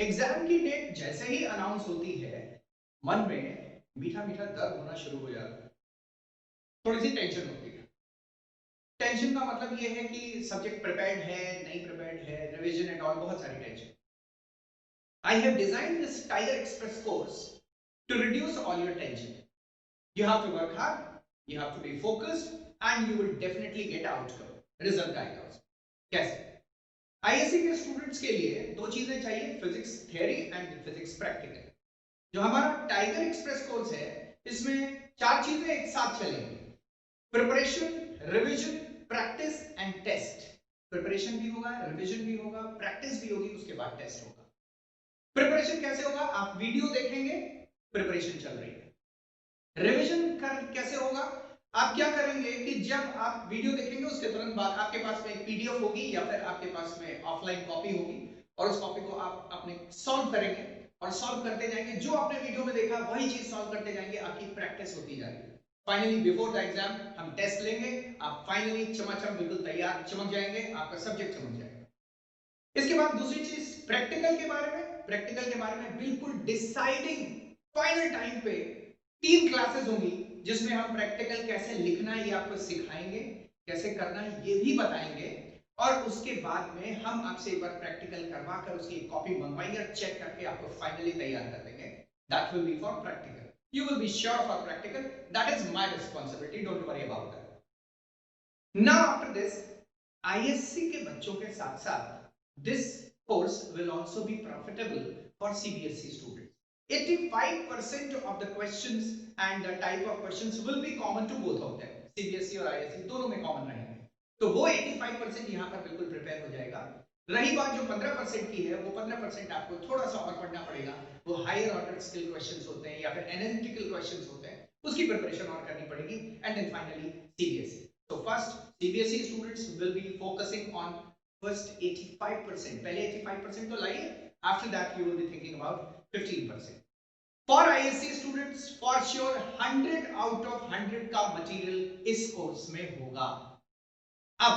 Exam की date जैसे ही announce होती है, मन में मीठा मीठा दर्द होना शुरू हो जाता है। थोड़ी सी टेंशन होती है। टेंशन का मतलब ये है कि सब्जेक्ट प्रिपेयर्ड है, नहीं प्रिपेयर्ड है, रिवीजन एंड ऑल, बहुत सारी tension. I have design this tiger express course to reduce all your tension. You have to work hard, you have to be focused and you will definitely get outcome, result आएगा उसमें। कैसे? ISC के students के लिए दो चीजें चाहिए, physics theory and physics practical. जो हमारा टाइगर एक्सप्रेस कोर्स है, इसमें चार चीजें एक साथ चलेंगी। Preparation, revision, practice and test. Preparation भी होगा, रिवीजन भी होगा, प्रैक्टिस भी होगी, उसके बाद टेस्ट होगा। प्रिपरेशन कैसे होगा? आप वीडियो देखेंगे, प्रिपरेशन चल रही है। रिवीजन कर कैसे होगा? आप क्या करेंगे कि जब आप वीडियो देखेंगे उसके तुरंत बाद आपके पास में एक पीडीएफ होगी या फिर आपके पास में ऑफलाइन कॉपी होगी, और उस कॉपी को आप अपने सॉल्व करेंगे और सॉल्व करते जाएंगे। जो आपने वीडियो में देखा वही चीज सॉल्व करते जाएंगे, आपकी प्रैक्टिस होती जाएगी। फाइनली बिफोर द एग्जाम हम टेस्ट लेंगे, आप फाइनली चमाचम बिल्कुल तैयार चमक जाएंगे, आपका सब्जेक्ट चमक जाएगा। इसके बाद दूसरी चीज प्रैक्टिकल के बारे में। प्रैक्टिकल के बारे में बिल्कुल डिसाइडिंग फाइनल टाइम पे 3 क्लासेस होंगी, जिसमें हम प्रैक्टिकल कैसे लिखना है ये आपको सिखाएंगे, कैसे करना है ये भी बताएंगे, और उसके बाद में हम आपसे एक बार प्रैक्टिकल करवा कर उसकी एक कॉपी मंगवाएंगे और चेक करके आपको फाइनली तैयार कर देंगे। That will be for practical. You will be sure for practical, that is my responsibility, don't worry about that. Now after this, ISC के बच्चों के साथ साथ this course will also be profitable for CBSE students. 85% of the questions and the type of questions will be common to both of them. CBSE और ISC दोनों में common रहेंगे, तो वो 85% यहाँ पर बिल्कुल प्रिपेयर हो जाएगा। रही बात जो 15% की है, वो 15% आपको थोड़ा सा और पढ़ना पड़ेगा। वो हायर ऑर्डर स्किल क्वेश्चंस होते हैं या फिर एनालिटिकल क्वेश्चंस होते हैं, उसकी प्रिपरेशन और करनी पड़ेगी। And then finally CBSE. So first CBSE students will be focusing on first 85%, पहले 85% तो लाइए, after that you will be thinking about 15%. For ISC students for sure 100 out of 100 का मटेरियल इस कोर्स में होगा। अब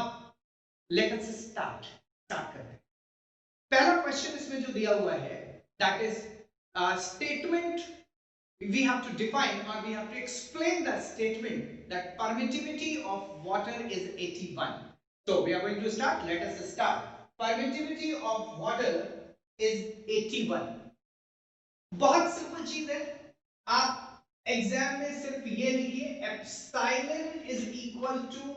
let us start करते हैं। पहला क्वेश्चन इसमें जो दिया हुआ है, that is statement. We have to define or we have to explain the statement that permittivity of water is 81. So we are going to start. Let us start. Permittivity of water is 81. बहुत simple चीज है। आप exam में सिर्फ ये लिखिए, epsilon is equal to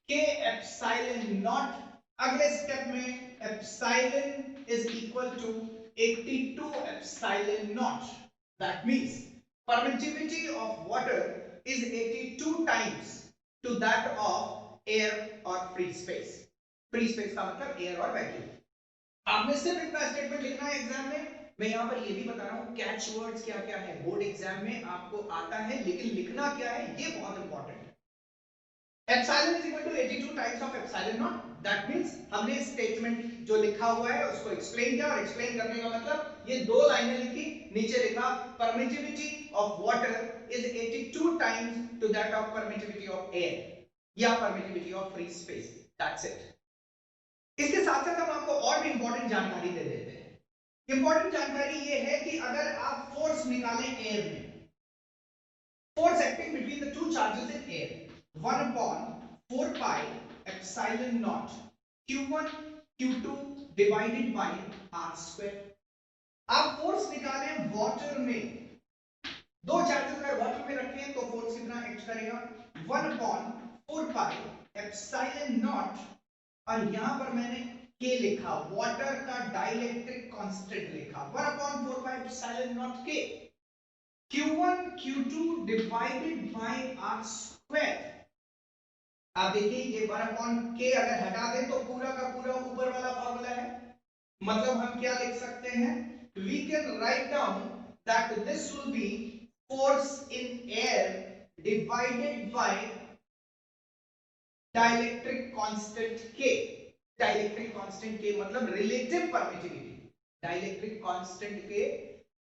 k epsilon naught. अगले step में epsilon is equal to 82 epsilon naught. That means permittivity of water is 82 times to that of air or free space. Free space का मतलब air और vacuum। आपने सिर्फ इतना statement लिखना है एग्जाम में। मैं यहाँ पर ये भी बता रहा हूँ कैच वर्ड्स क्या क्या है, बोर्ड एग्जाम में आपको आता है, लेकिन लिखना क्या है ये बहुत इंपॉर्टेंट है। Epsilon is equal to 82 times of epsilon naught. That means हमने स्टेटमेंट जो लिखा हुआ है उसको एक्सप्लेन किया, और एक्सप्लेन करने का मतलब ये दो लाइनें लिखी, नीचे लिखा permittivity of water is 82 times to that of permittivity of air या permittivity of free space. That's it. इसके साथ साथ हम आपको और भी इंपॉर्टेंट जानकारी दे देते हैं। इंपॉर्टेंट जानकारी ये है कि अगर आप फोर्स निकालें एयर में, force acting between the two charges in air, 1 upon 4 pi epsilon naught q1 q2 divided by r square। आप फोर्स निकालें वाटर में, दो चार्जेस अगर वाटर में रखें तो फोर्स कितना एक्ट करेगा, 1 upon 4 pi epsilon naught, और यहां पर मैंने K लिखा, वाटर का डाइलेक्ट्रिक कांस्टेंट लिखा, 1 upon 4 pi epsilon naught K, Q1 Q2 divided by R square। आप देखिए ये 1 upon K अगर हटा दें तो पूरा का पूरा ऊपर वाला फॉर्मूला है, मतलब हम क्या लिख सकते हैं, we can write down that this will be force in air divided by dielectric constant K। Dielectric constant K मतलब relative permittivity. Dielectric constant K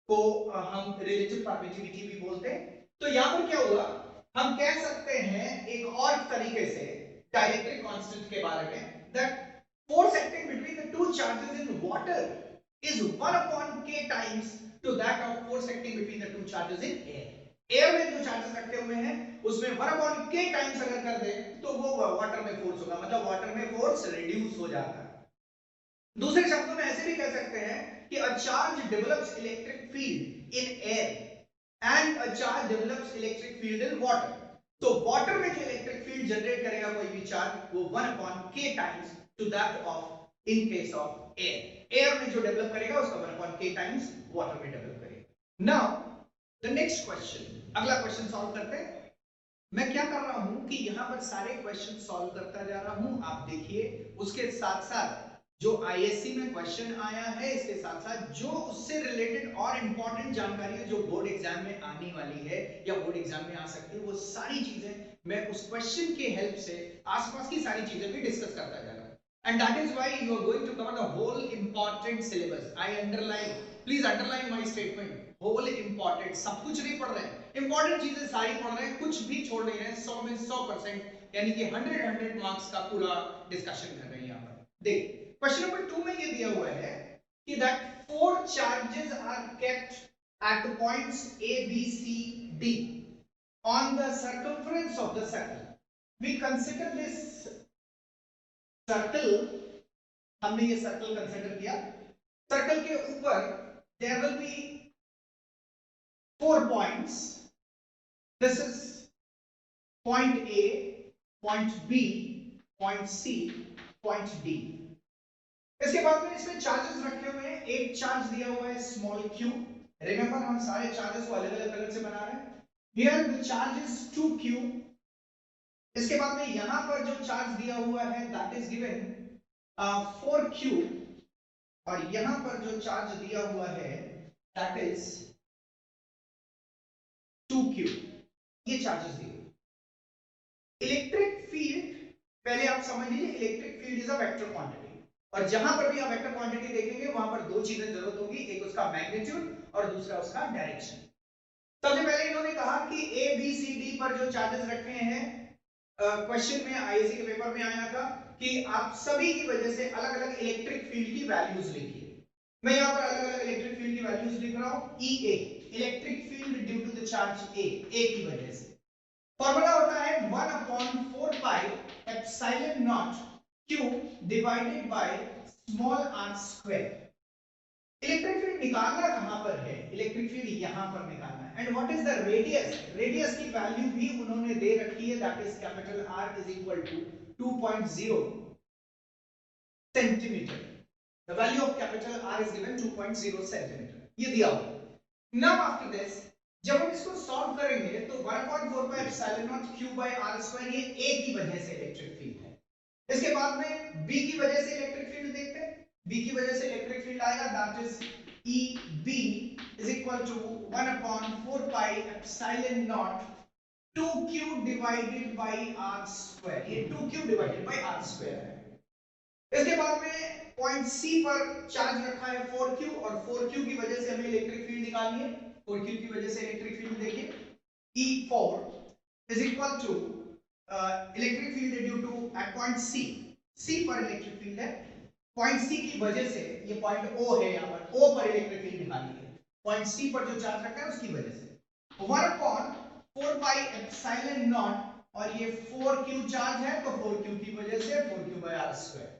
को हम रिलेटिव परमिटिविटी भी बोलते हैं। तो यहां पर क्या हुआ, हम कह सकते हैं एक और तरीके से डाइलेक्ट्रिक कांस्टेंट के बारे में, that force acting between the two charges in water is 1 upon k times to that of force acting between the two charges in air. Air में जो चार्जेस रखे हुए हैं उसमें 1 upon k टाइम्स अगर कर दे तो वो वाटर में फोर्स होगा, मतलब वाटर में फोर्स रिड्यूस हो जाता है। दूसरे शब्दों में ऐसे भी कह सकते हैं कि a charge develops electric field in air and a charge develops electric field in water. तो वाटर में जो इलेक्ट्रिक फील्ड जनरेट करेगा कोई भी चार्ज वो 1 upon k times to that of in case of air. Air में जो develop करेगा उसका 1 upon k टाइम्स वाटर में डेवलप करेगा। नाउ द नेक्स्ट क्वेश्चन, अगला क्वेश्चन सॉल्व करते हैं। मैं क्या कर रहा हूं कि यहां पर सारे क्वेश्चन सॉल्व करता जा रहा हूं, आप देखिए। उसके साथ साथ जो आईएससी में क्वेश्चन आया है इसके साथ साथ जो उससे रिलेटेड और इंपॉर्टेंट जानकारी है जो बोर्ड एग्जाम में आने वाली है या बोर्ड एग्जाम में आ सकती है, वो सारी चीजें मैं उस क्वेश्चन के हेल्प से आसपास की सारी चीजें भी डिस्कस करता जा रहा हूं। And that is why you are going to cover the whole important syllabus. I underline, please underline my statement. Whole important, सब कुछ नहीं पढ़ रहे हैं, इंपॉर्टेंट चीजें सारी पढ़ रहे हैं, कुछ भी छोड़ नहीं रहे हैं, 100 में 100%, यानी कि 100 मार्क्स का पूरा डिस्कशन कर रहे हैं यहाँ पर। देख क्वेश्चन नंबर 2 में ये दिया हुआ है कि that 4 charges are kept at points A, B, C, D on the circumference of the circle. We consider this circle, हमने ये सर्कल कंसीडर किया। सर्कल के ऊपर there will be 4 points. This is point A, point B, point C, point D. इसके बाद में इसमें charges रखे हुए हैं। एक चार्ज दिया हुआ है स्मॉल क्यू। रिमेंबर हम सारे चार्जेस को अलग अलग कलर से बना रहे हैं। Here the charge is 2q। इसके बाद में यहां पर जो चार्ज दिया हुआ है दैट इज गिवन 4q, और यहां पर जो चार्ज दिया हुआ है दैट इज 2q। ये चार्जेस दिए। इलेक्ट्रिक फील्ड, पहले आप समझ लीजिए electric field is a vector quantity, और जहां पर भी आप वेक्टर क्वांटिटी देखेंगे वहां पर दो चीजें जरूरत होगी, एक उसका मैग्नीट्यूड और दूसरा उसका डायरेक्शन। सबसे पहले इन्होंने कहा कि ए बी सी डी पर जो चार्जेस रखे हैं, क्वेश्चन में आईएससी के पेपर में आया था कि आप सभी की वजह से अलग अलग इलेक्ट्रिक फील्ड की वैल्यूज लिखिए। मैं यहां पर अलग अलग इलेक्ट्रिक फील्ड की वैल्यूज लिख रहा हूं। E A electric field due to the charge A की वजह से फॉर्मूला होता है 1 upon 4 pi epsilon naught q divided by small r square. Electric field निकालना कहां पर है? इलेक्ट्रिक फील्ड यहां पर निकालना है। And what is the radius? Radius की वैल्यू भी उन्होंने दे रखी है, that is capital R is equal to 2.0 centimetre. The value of capital R is given 2.0 centimetre, ये दिया हुआ है। नाउ आफ्टर दिस जब हम इसको सॉल्व करेंगे तो 1/4 pi epsilon naught q by r square ये a की वजह से इलेक्ट्रिक फील्ड है। इसके बाद में b की वजह से इलेक्ट्रिक फील्ड देखते हैं। b की वजह से इलेक्ट्रिक फील्ड आएगा that is EB is equal to 1 upon 4 pi epsilon naught 2q divided by r square। ये 2q divided by r square है। इसके बाद में पॉइंट C पर चार्ज रखा है 4q, और 4q की वजह से हमें इलेक्ट्रिक फील्ड निकालनी है। 4q की वजह से इलेक्ट्रिक फील्ड देखिए E4 is equal to electric field due to at point C पर इलेक्ट्रिक फील्ड है। पॉइंट C की वजह से, ये पॉइंट O है, यहाँ पर O पर इलेक्ट्रिक फील्ड निकाली है। पॉइंट C पर जो चार्ज रखा है उसकी वजह से 1 upon 4 pi epsilon naught, और ये 4q चार्ज है तो 4q की वजह से 4q by r square।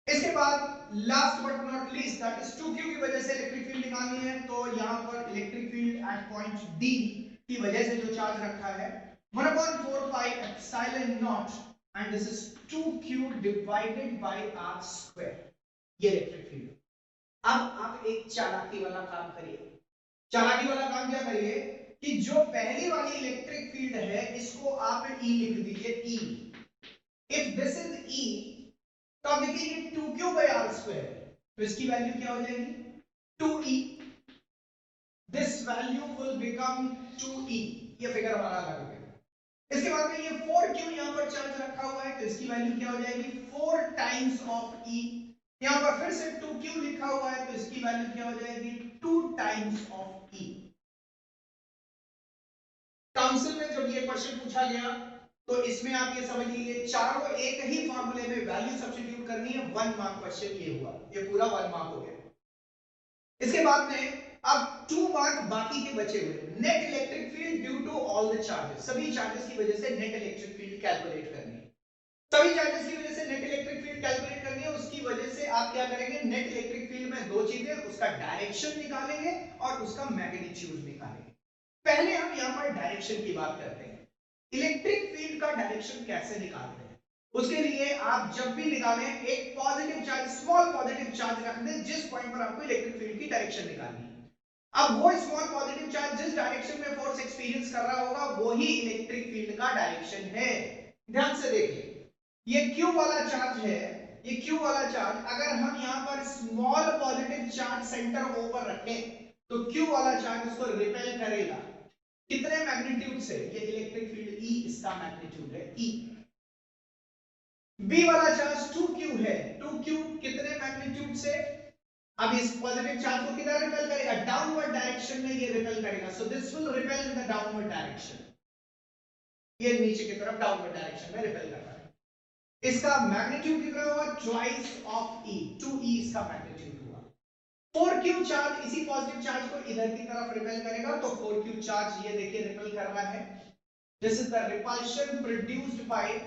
इसके बाद last but not least that is 2q की वजह से इलेक्ट्रिक फील्ड निकालनी है, तो यहां पर electric field at point D की वजह से जो चार्ज रखा है 1 upon 4 pi epsilon naught and this is 2q divided by r square, ये इलेक्ट्रिक फील्ड। अब आप एक चालाकी वाला काम करिए। चालाकी वाला काम क्या करिए कि जो पहली वाली इलेक्ट्रिक फील्ड है इसको आप E लिख दीजिए, E। If this is E तो आप देखिए ये 2q by r square, तो इसकी वैल्यू क्या हो जाएगी 2e। This value will become 2e, ये फिगर हमारा अलग हो गया। इसके बाद में ये 4q यहां पर चार्ज रखा हुआ है तो इसकी वैल्यू क्या हो जाएगी 4 टाइम्स ऑफ e। यहां पर फिर से 2q लिखा हुआ है तो इसकी वैल्यू क्या हो जाएगी 2 टाइम्स ऑफ e। काउंसिल में जब ये क्वेश्चन पूछा गया तो इसमें आप ये समझ लीजिए चारों एक ही फॉर्मूले में वैल्यू सब्स्टिट्यूट करनी है, 1 मार्क क्वेश्चन ये हुआ, ये पूरा 1 मार्क हो गया। इसके बाद में अब 2 मार्क बाकी के बचे हुए, net electric field due to all the charges, सभी चार्जेस की वजह से नेट इलेक्ट्रिक फील्ड कैलकुलेट करनी है। सभी चार्जेस की वजह से नेट इलेक्ट्रिक फील्ड कैलकुलेट करनी है, उसकी वजह से आप क्या करेंगे, नेट इलेक्ट्रिक फील्ड में दो चीजें, उसका डायरेक्शन निकालेंगे और उसका मैग्नीट्यूड निकालेंगे। पहले हम यहां पर डायरेक्शन की बात करते हैं। इलेक्ट्रिक फील्ड का डायरेक्शन कैसे निकालते हैं, उसके लिए आप जब भी निकालें एक positive charge, small positive charge रख दें जिस पॉइंट पर आपको इलेक्ट्रिक फील्ड की डायरेक्शन निकालनी है। अब वो स्मॉल पॉजिटिव चार्ज जिस डायरेक्शन में फोर्स एक्सपीरियंस कर रहा होगा वही इलेक्ट्रिक फील्ड का डायरेक्शन है। ध्यान से देखिए, ये Q वाला चार्ज है, ये Q वाला चार्ज अगर हम यहां पर small positive charge centre O पर रखें तो Q वाला चार्ज उसको रिपेल करेगा, कितने मैग्नीट्यूड से, ये इलेक्ट्रिक फील्ड E, इसका मैग्नीट्यूड है E। B वाला चार्ज 2Q है, 2Q कितने मैग्नीट्यूड से, अब इस पॉजिटिव चार्ज को किधर रिपेल करेगा, डाउनवर्ड डायरेक्शन में ये रिपेल करेगा, सो this will repel in the downward direction, ये नीचे की तरफ डाउनवर्ड डायरेक्शन में रिपेल कर रहा है। इसका मैग्नीट्यूड कितना होगा, ट्वाइस ऑफ E, 2E इसका मैग्नीट्यूड हुआ। 4Q चार्ज इसी पॉजिटिव चार्ज को इधर की तरफ रिपेल करेगा, तो 4Q चार्ज ये देखिए रिपेल कर रहा है, this is the repulsion produced by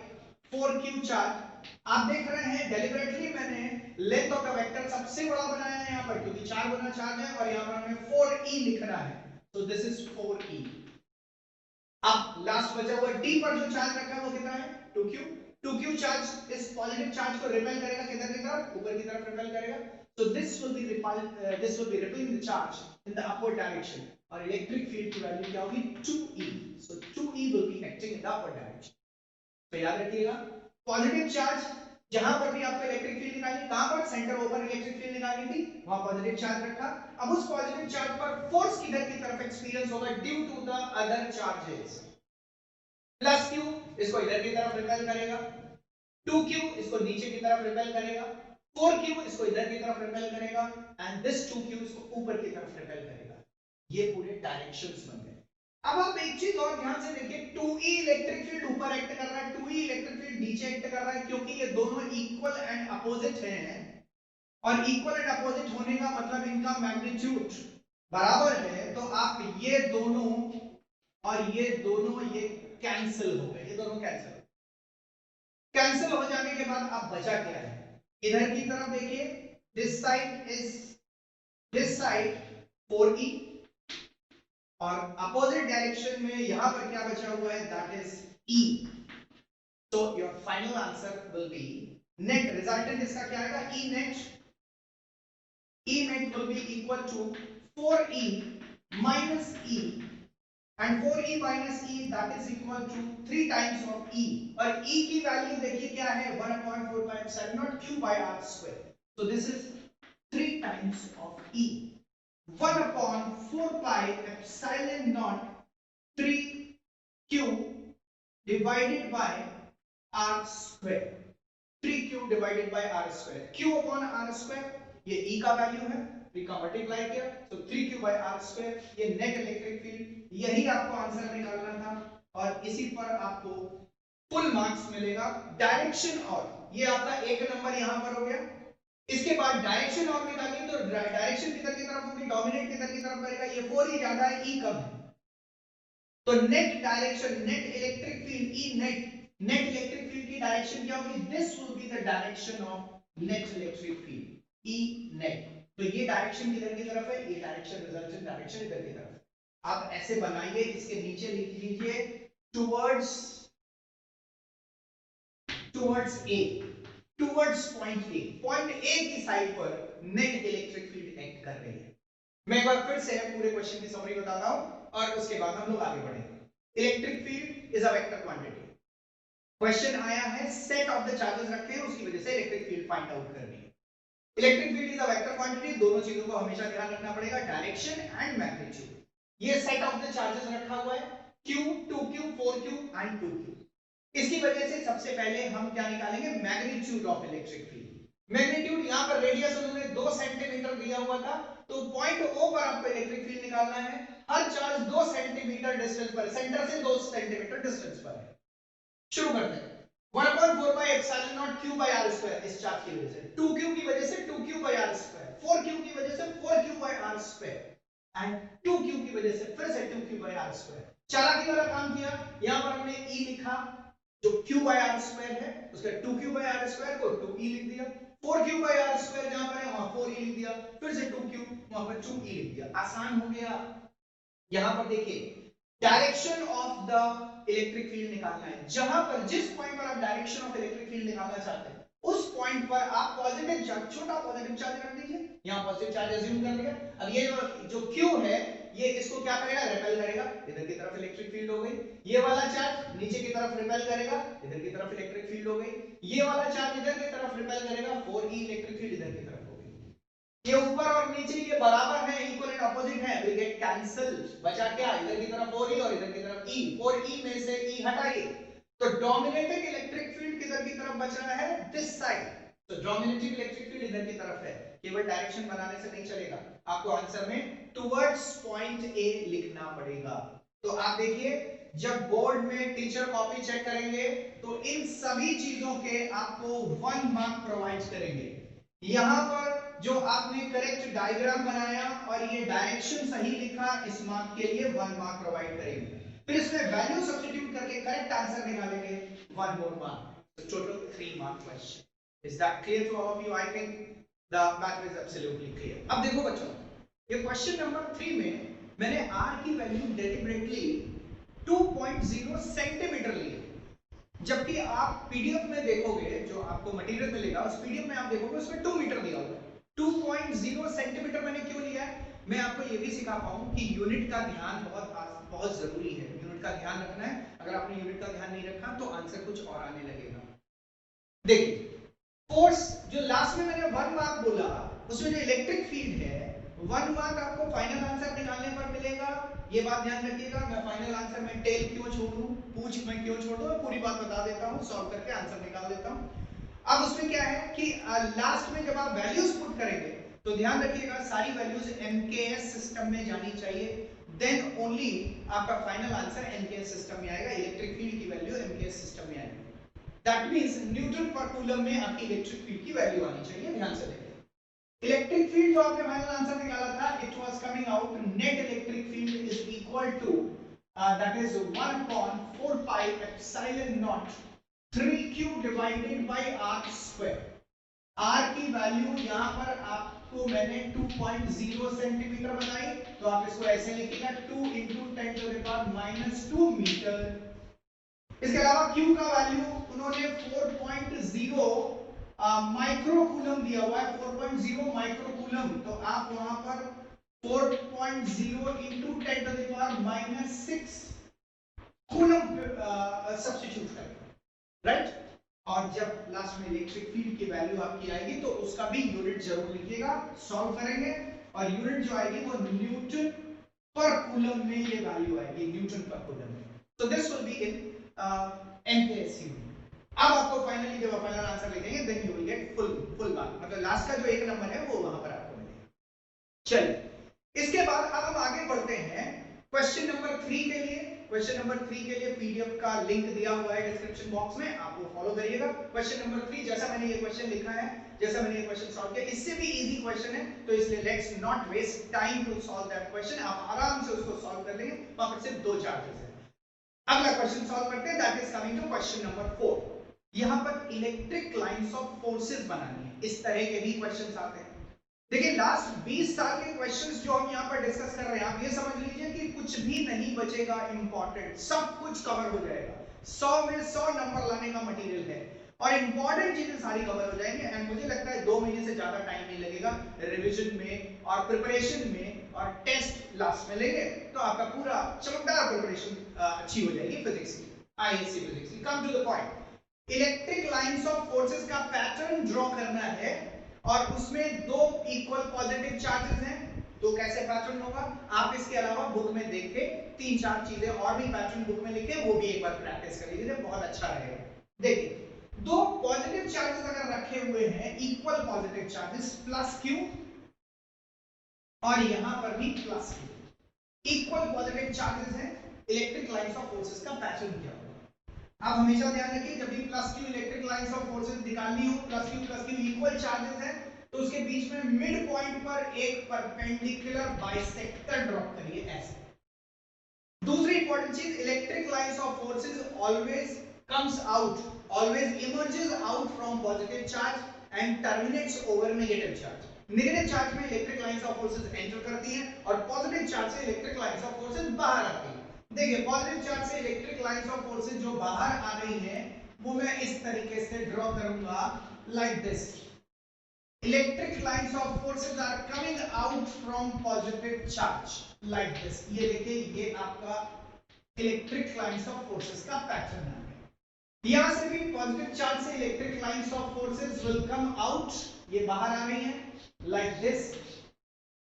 4Q charge. आप देख रहे हैं डेलिबरेटली मैंने लेंथ ऑफ द वेक्टर सबसे बड़ा बनाया है यहां पर, क्योंकि 4 गुना चार्ज है और यहां पर हमें 4E लिखना है, तो दिस इज 4E। अब लास्ट बचा हुआ D पर जो चार्ज रखा है वो कितना है, 2Q। 2Q चार्ज इस पॉजिटिव चार्ज को रिपेल करेगा, किधर की तरफ, ऊपर की तरफ रिपेल करेगा, so this will be repelling the charge in the upward direction, और इलेक्ट्रिक फील्ड की वैल्यू क्या होगी, 2E, so 2E will be acting in the upward direction। तो याद रखिएगा, पॉजिटिव चार्ज जहां पर भी आपको इलेक्ट्रिक फील्ड निकालनी, कहां पर, सेंटर ओवर इलेक्ट्रिक फील्ड निकालनी थी, वहां पॉजिटिव चार्ज रखा। अब उस पॉजिटिव चार्ज पर फोर्स किधर की तरफ एक्सपीरियंस होगा, due to the other charges, plus Q इसको इधर की तरफ रिपेल करेगा, 2Q इसको नीचे की तरफ रिपेल करेगा, 4Q इसको इधर की तरफ रिपेल करेगा, एंड दिस 2Q इसको ऊपर की तरफ रिपेल करेगा। ये पूरे डायरेक्शंस बन गए। अब आप एक चीज और ध्यान से देखिए, 2E इलेक्ट्रिक फील्ड ऊपर एक्ट कर रहा है, 2E इलेक्ट्रिक फील्ड नीचे एक्ट कर रहा है, क्योंकि ये दोनों इक्वल एंड अपोजिट हैं, और इक्वल एंड अपोजिट होने का मतलब इनका मैग्नीट्यूड बराबर है, तो आप ये दोनों और ये दोनों ये कैंसिल हो गए, ये दोनों कैंसिल हो जाने के बाद अब बचा क्या है, इधर की तरफ देखिए, this side is this side 4E, और अपोजिट डायरेक्शन में यहां पर क्या बचा हुआ है, that is E। So your final answer will be net resultant, इसका क्या आएगा, E net will be equal to 4E minus E, and 4E minus E that is equal to 3 times of E, और E की value देखिए क्या है, 1/4 pi epsilon naught Q by R square, so this is 3 times of E, 1/4 pi epsilon naught 3Q divided by R square, 3Q divided by R square, Q upon R square, ये E का value है, 3 का multiply किया, तो 3Q by R square, ये net electric field, यही आपको answer निकालना था, और इसी पर आपको फुल मार्क्स मिलेगा। डायरेक्शन और ये आपका एक नंबर यहां पर हो गया। इसके बाद डायरेक्शन और निकालिए, तो डायरेक्शन किधर की तरफ होगी, डोमिनेट किधर की तरफ करेगा, ये 4E ज्यादा है, E कम है, तो net direction, net electric field E net, net electric field की डायरेक्शन क्या होगी, this will be the direction of net electric field E net. तो ये डायरेक्शन किधर की तरफ है, ये डायरेक्शन रिजल्टेंट डायरेक्शन इधर की तरफ है। आप ऐसे बनाइए, इसके नीचे लिख लीजिए towards A, towards point A, point A की साइड पर नेट इलेक्ट्रिक फील्ड एक्ट कर रही है। मैं एक बार फिर से पूरे क्वेश्चन की समरी बताता हूं और उसके बाद हम लोग आगे बढ़ेंगे। Electric field is a vector quantity, question आया है सेट ऑफ द चार्जेस रखते हैं, उसकी वजह से इलेक्ट्रिक फील्ड फाइंड आउट करनी है। Electric field is a vector quantity, दोनों चीजों को हमेशा ध्यान रखना पड़ेगा, डायरेक्शन एंड मैग्नीट्यूड। ये सेट ऑफ द चार्जेस रखा हुआ है, Q, 2Q, 4Q and 2Q। इसकी वजह से सबसे पहले हम क्या निकालेंगे, magnitude of electric field. Magnitude यहां पर रेडियस उन्होंने 2 सेंटीमीटर दिया हुआ था, तो पॉइंट O पर आपको इलेक्ट्रिक फील्ड निकालना है, हर चार्ज 2 सेंटीमीटर डिस्टेंस पर, सेंटर से 2 सेंटीमीटर डिस्टेंस पर है। शुरू करते हैं। 1/4 by epsilon naught q by r square इस चार्ज की वजह से, 2q की वजह से 2q by r square, 4q की वजह से 4q by r square and 2q की वजह से फिर से 2q by r square। चालाकी वाला काम किया, यहां पर हमने e लिखा जो q by r square है, उसका 2q by r square को 2e लिख दिया, 4q by r square जहां पर है वहां 4e लिख दिया, फिर से 2q वहां पर 2e लिख दिया। आसान हो गया। यहां पर देखिए direction of the electric field निकालना है, जहां पर जिस पॉइंट पर आप डायरेक्शन ऑफ इलेक्ट्रिक फील्ड निकालना चाहते हैं उस पॉइंट पर आप पॉजिटिव चार्ज, छोटा पॉजिटिव चार्ज रख दीजिए, यहां पॉजिटिव चार्ज अज्यूम कर लिया। अब ये जो q है ये इसको क्या करेगा, रिपेल करेगा, इधर की तरफ इलेक्ट्रिक फील्ड हो गई। ये वाला चार्ज नीचे की तरफ रिपेल करेगा, इधर की तरफ इलेक्ट्रिक फील्ड हो गई। ये वाला चार्ज इधर की तरफ रिपेल करेगा, 4e इलेक्ट्रिक फील्ड इधर की तरफ हो गई। ये ऊपर और नीचे ये बराबर है, इक्वल एंड अपोजिट है, विल गेट कैंसिल। बचा क्या, इधर की तरफ 4e और इधर की तरफ e, 4e में से e हटाइए तो डोमिनेटिंग इलेक्ट्रिक फील्ड किधर की तरफ बच रहा है, दिस साइड। तो डोमिनेटिंग इलेक्ट्रिक फील्ड इधर की तरफ है। केवल डायरेक्शन बनाने से नहीं चलेगा, आपको आंसर में टुवर्ड्स पॉइंट ए लिखना पड़ेगा। तो आप देखिए जब बोर्ड में टीचर कॉपी चेक करेंगे तो इन सभी चीजों के आपको 1 मार्क प्रोवाइड करेंगे। यहां पर जो आपने करेक्ट डायग्राम बनाया और ये डायरेक्शन सही लिखा, इस मार्क के लिए 1 मार्क प्रोवाइड करेंगे। फिर इसमें वैल्यू सब्स्टिट्यूट करके करेक्ट आंसर निकालेंगे, 1 more mark. So total 3 mark question. Is that clear to all of you? I think the matter is absolutely clear. अब देखो बच्चों, ये क्वेश्चन नंबर 3 में मैंने r की वैल्यू डेलिबरेटली 2.0 सेंटीमीटर ली है, जबकि आप पीडीएफ में देखोगे, जो आपको मटेरियल मिलेगा उस पीडीएफ में आप देखोगे उसमें 2 मीटर दिया हुआ है। 2.0 सेंटीमीटर मैंने क्यों लिया है, मैं आपको ये भी सिखा पाऊं कि यूनिट का ध्यान बहुत जरूरी है। यूनिट का ध्यान रखना है, अगर आपने यूनिट का ध्यान नहीं रखा तो आंसर कुछ और आने लगेगा। देखिए फोर्स जो लास्ट में मैंने 1 मार्क बोला, उसमें जो इलेक्ट्रिक फील्ड है 1 मार्क आपको फाइनल आंसर निकालने पर मिलेगा। ये बात ध्यान रखिएगा, मैं फाइनल आंसर में टेल क्यों छोड़ दूं, पूछ मैं क्यों छोड़ दूं, पूरी बात बता देता हूं, सॉल्व करके आंसर निकाल देता हूं। अब उसमें क्या है कि लास्ट में जब आप वैल्यूज पुट करेंगे तो ध्यान रखिएगा सारी वैल्यूज एमकेएस सिस्टम में जानी चाहिए, देन ओनली आपका फाइनल आंसर एमकेएस सिस्टम में आएगा, इलेक्ट्रिक फील्ड की वैल्यू एमकेएस सिस्टम में आएगी। दैट मींस न्यूटन पर कूलम में आपकी इलेक्ट्रिक फील्ड की वैल्यू आनी चाहिए, ध्यान से देखिए। इलेक्ट्रिक फील्ड जो आपने फाइनल आंसर निकाला था, it was coming out net electric field is equal to that is 1/4 pi epsilon naught 3q divided by r square। r की वैल्यू यहां पर आपको मैंने 2.0 सेंटीमीटर बताई, तो आप इसको ऐसे लिखिएगा 2 × 10⁻² मीटर। इसके अलावा q का वैल्यू उन्होंने 4.0 माइक्रो कूलम दिया हुआ है, 4.0 माइक्रो कूलम, तो आप वहां पर 4.0 × 10⁻⁻6 कूलम सब्स्टिट्यूट करें, राइट। और जब लास्ट में इलेक्ट्रिक फील्ड की वैल्यू आपकी आएगी तो उसका भी यूनिट जरूर लिखिएगा, सॉल्व करेंगे और यूनिट जो आएगी वो न्यूटन पर कूलम में ये वैल्यू आएगी, न्यूटन पर कूलम में। So this will be in MKS unit. अब आपको फाइनली जब आप फाइनल आंसर लिखेंगे then you will get full mark, मतलब लास्ट का जो 1 नंबर है वो वहां पर आपको मिलेगा। चलिए इसके बाद अब हम आगे बढ़ते हैं क्वेश्चन नंबर 3 के लिए। क्वेश्चन नंबर 3 के लिए पीडीएफ का लिंक दिया हुआ है डिस्क्रिप्शन बॉक्स में, आप वो फॉलो करिएगा। क्वेश्चन नंबर 3 जैसा मैंने ये क्वेश्चन लिखा है, जैसा मैंने ये क्वेश्चन सॉल्व किया, इससे भी इजी क्वेश्चन है, तो इसलिए let's not waste time to solve that question. आप आराम से उसको सॉल्व कर लेंगे, वहां पर सिर्फ 2 चार्जेस है। अगला क्वेश्चन सॉल्व करते हैं, that is coming to question number 4। यहां पर इलेक्ट्रिक लाइंस ऑफ फोर्सेस बनानी है, इस तरह के भी क्वेश्चंस आते हैं। देखिए लास्ट 20 साल के क्वेश्चंस जो हम यहाँ पर डिस्कस कर रहे हैं, आप ये समझ लीजिए कि कुछ भी नहीं बचेगा इंपॉर्टेंट, सब कुछ कवर हो जाएगा। 100 में 100 नंबर लाने का मटेरियल है और इंपॉर्टेंट चीजें सारी कवर हो जाएंगी। एंड मुझे लगता है 2 महीने से ज्यादा टाइम नहीं लगेगा रिवीजन में और प्रिपरेशन में, और टेस्ट लास्ट में लेंगे तो आपका पूरा चमकदार प्रिपरेशन अच्छी हो जाएगी फिजिक्स की, आईएससी फिजिक्स की। Come to the point, electric lines of forces का पैटर्न ड्रॉ करना है और उसमें 2 इक्वल पॉजिटिव चार्जेस हैं, तो कैसे पैटर्न होगा आप इसके अलावा बुक में देख के 3-4 चीजें और भी पैटर्न बुक में लिखे, वो भी एक बार प्रैक्टिस कर लीजिए, बहुत अच्छा रहेगा। देखिए 2 पॉजिटिव चार्जेस अगर रखे हुए हैं, equal positive charges plus q और यहां पर भी plus q, equal positive charges हैं, इलेक्ट्रिक लाइंस ऑफ फोर्सेस का पैटर्न क्या होगा। आप हमेशा ध्यान रखिए जब भी plus Q electric lines of forces निकालनी हो, प्लस क्यू इक्वल चार्जेस है, तो उसके बीच में मिड पॉइंट पर एक परपेंडिकुलर बाइसेक्टर ड्रॉ करिए ऐसे। दूसरी इंपॉर्टेंट चीज, electric lines of forces always comes out, always emerges out from positive charge and terminates over negative charge. Negative charge में electric lines of forces enter करती हैं और पॉजिटिव चार्ज से electric lines of forces बाहर आती हैं। देखिए positive charge से इलेक्ट्रिक लाइंस ऑफ फोर्सेस जो बाहर आ रही हैं वो मैं इस तरीके से ड्रॉ करूंगा, like this. Electric lines of forces are coming out from positive charge like this. ये देखिए ये आपका इलेक्ट्रिक लाइंस ऑफ फोर्सेस का पैटर्न है। यहां से भी पॉजिटिव चार्ज से electric lines of forces will come out, ये बाहर आ रही हैं लाइक दिस।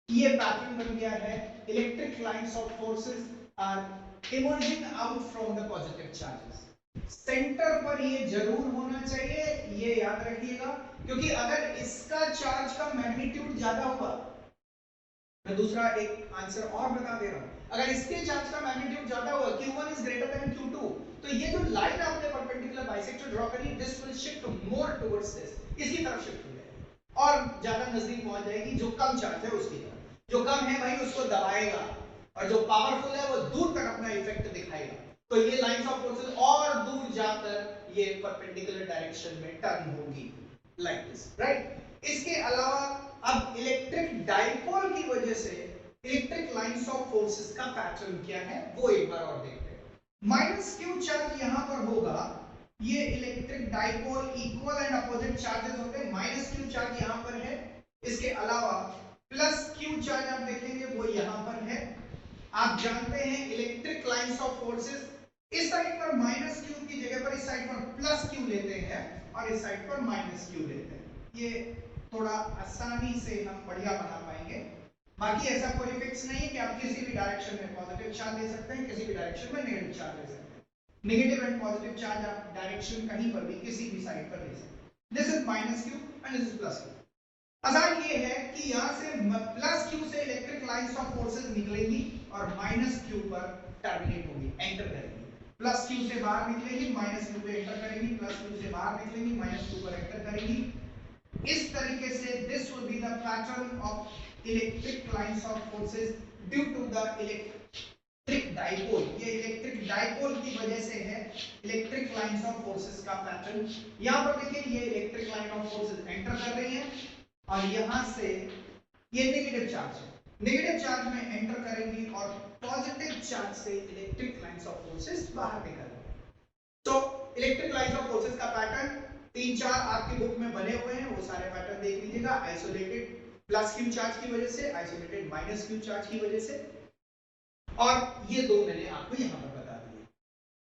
ये पैटर्न बन गया है, electric lines of forces are emerging out from the positive charges. Centre पर ये जरूर होना चाहिए, ये याद रखिएगा, क्योंकि अगर इसका चार्ज का मैग्नीट्यूड ज्यादा होगा, मैं दूसरा एक आंसर और बता दे रहा हूं, अगर इसके चार्ज का मैग्नीट्यूड ज्यादा होगा, Q1 is greater than Q2, तो ये जो लाइन आपने परपेंडिकुलर बाइसेक्टर ड्रॉ करी, this will shift more towards this, इसकी तरफ शिफ्ट हो जाएगी और ज्यादा नजदीक पहुंच जाएगी जो कम चार्ज है उसकी तरफ। जो कम है भाई उसको दबाएगा और जो पावरफुल है वो दूर तक अपना इफेक्ट दिखाएगा। तो ये लाइंस ऑफ फोर्सेस और दूर जाकर ये परपेंडिकुलर डायरेक्शन में टर्न होगी लाइक दिस, राइट। इसके अलावा अब इलेक्ट्रिक डाइपोल की वजह से इलेक्ट्रिक लाइंस ऑफ फोर्सेस का पैटर्न क्या है वो एक बार और देखते हैं। माइनस क्यू चार्ज यहां पर होगा, ये electric dipole equal and opposite charges होते हैं, माइनस क्यू चार्ज यहां पर है। इसके अलावा प्लस क्यू चार्ज आप देखेंगे वो यहां पर है। आप जानते हैं इलेक्ट्रिक लाइंस ऑफ फोर्सेस इस साइड पर माइनस क्यू की जगह पर इस साइड पर प्लस क्यू लेते हैं और इस साइड पर माइनस क्यू लेते हैं। ये थोड़ा आसानी से हम बढ़िया बना पाएंगे। बाकी ऐसा कोई फिक्स नहीं है कि आप किसी भी डायरेक्शन में पॉजिटिव चार्ज ले सकते हैं, किसी भी डायरेक्शन में नेगेटिव चार्ज ले सकते हैं। नेगेटिव एंड पॉजिटिव चार्ज आप डायरेक्शन कहीं पर भी किसी भी साइड पर ले सकते हैं। This is minus Q and this is plus Q. आसान ये है कि यहां से प्लस क्यू से इलेक्ट्रिक लाइंस ऑफ फोर्सेस निकलेंगी और माइनस क्यू पर टर्मिनेट होंगी, एंटर करेंगी। प्लस क्यू से बाहर निकलेंगी, माइनस क्यू पे एंटर करेंगी, प्लस क्यू से बाहर निकलेंगी, माइनस क्यू पर एंटर करेंगी। इस तरीके से this will be the pattern of electric lines of forces due to the electric dipole. ये इलेक्ट्रिक डाइपोल की वजह से है इलेक्ट्रिक लाइंस ऑफ फोर्सेस का पैटर्न। यहां पर देखिए ये electric line of forces enter कर रही है और यहां से ये नेगेटिव चार्ज है, नेगेटिव चार्ज में एंटर करेंगी और पॉजिटिव चार्ज से इलेक्ट्रिक लाइंस ऑफ फोर्सेस बाहर निकलेंगे। तो इलेक्ट्रिक लाइंस ऑफ फोर्सेस का पैटर्न 3-4 आपकी बुक में बने हुए हैं, वो सारे पैटर्न देख लीजिएगा। आइसोलेटेड प्लस क्यू चार्ज की वजह से, आइसोलेटेड माइनस क्यू चार्ज की वजह से, और ये दो मैंने आपको यहां पर बता दिए।